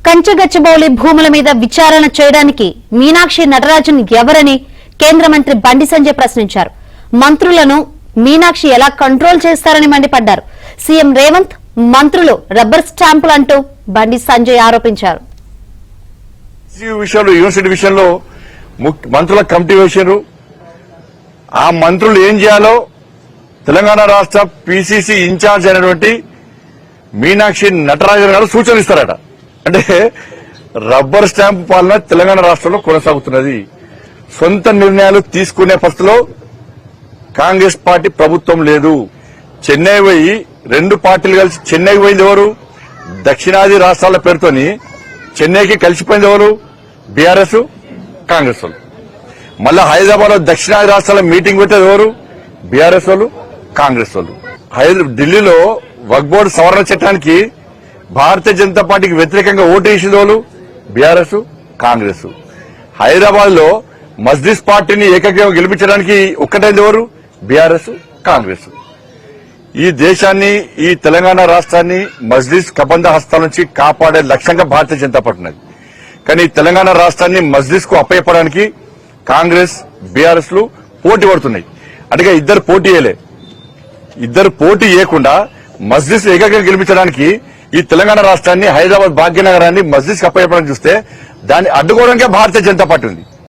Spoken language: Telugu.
కంచగచ్చబౌలి భూముల మీద విచారణ చేయడానికి మీనాక్షి నటరాజన్ ఎవరని కేంద్ర మంత్రి బండి సంజయ్ ప్రశ్నించారు. మంత్రులను మీనాక్షి ఎలా కంట్రోల్ చేస్తారని మండిపడ్డారు. సీఎం రేవంత్ మంత్రులు రబ్బర్ స్టాంపులు అంటూ బండి సంజయ్ ఆరోపించారు. యూనివర్సిటీ విషయంలో మంత్రుల కమిటీ వేశారు. ఆ మంత్రులు ఏం చేయాలో తెలంగాణ రాష్ట్ర పీసీసీ ఇన్ఛార్జ్ అయినటువంటి మీనాక్షి నటరాజన్ గారు సూచనలు ఇస్తారట. అంటే రబ్బర్ స్టాంప్ పాలన తెలంగాణ రాష్ట్రంలో కొనసాగుతున్నది. సొంత నిర్ణయాలు తీసుకునే పరిస్థితిలో కాంగ్రెస్ పార్టీ ప్రభుత్వం లేదు. చెన్నై పోయి రెండు పార్టీలు కలిసి చెన్నైకి పోయింది ఎవరు? దక్షిణాది రాష్ట్రాల పేరుతోని చెన్నైకి కలిసిపోయింది ఎవరు? బీఆర్ఎస్ కాంగ్రెస్ వాళ్ళు. మళ్ళా హైదరాబాద్ లో దక్షిణాది రాష్ట్రాల మీటింగ్ పెట్టేది ఎవరు? బీఆర్ఎస్ వాళ్ళు కాంగ్రెస్ వాళ్ళు. ఢిల్లీలో వక్ఫ్ బోర్డు సవరణ చట్టానికి భారతీయ జనతా పార్టీకి వ్యతిరేకంగా ఓటు వేసింది వాళ్ళు? బీఆర్ఎస్ కాంగ్రెస్. హైదరాబాద్ లో మజ్లిస్ పార్టీని ఏకగ్రీవం గెలిపించడానికి ఒక్కటైంది ఎవరు? బీఆర్ఎస్ కాంగ్రెస్. ఈ దేశాన్ని, ఈ తెలంగాణ రాష్ట్రాన్ని మజ్లిస్ కబంధ హస్తాల నుంచి కాపాడే లక్ష్యంగా భారతీయ జనతా పార్టీ ఉన్నది. కానీ తెలంగాణ రాష్ట్రాన్ని మజ్లిస్ కు అప్పయ్యపడానికి కాంగ్రెస్, బీఆర్ఎస్ లు పోటీ పడుతున్నాయి. అంటే ఇద్దరు పోటీ చేయకుండా మజ్లిస్ ఏకగ్రీవం గెలిపించడానికి ఈ తెలంగాణ రాష్ట్రాన్ని, హైదరాబాద్ భాగ్యనగరాన్ని మజ్లిస్ కు అప్పయ్యపడానికి చూస్తే దాన్ని అడ్డుకోవడానికే భారతీయ జనతా పార్టీ ఉంది.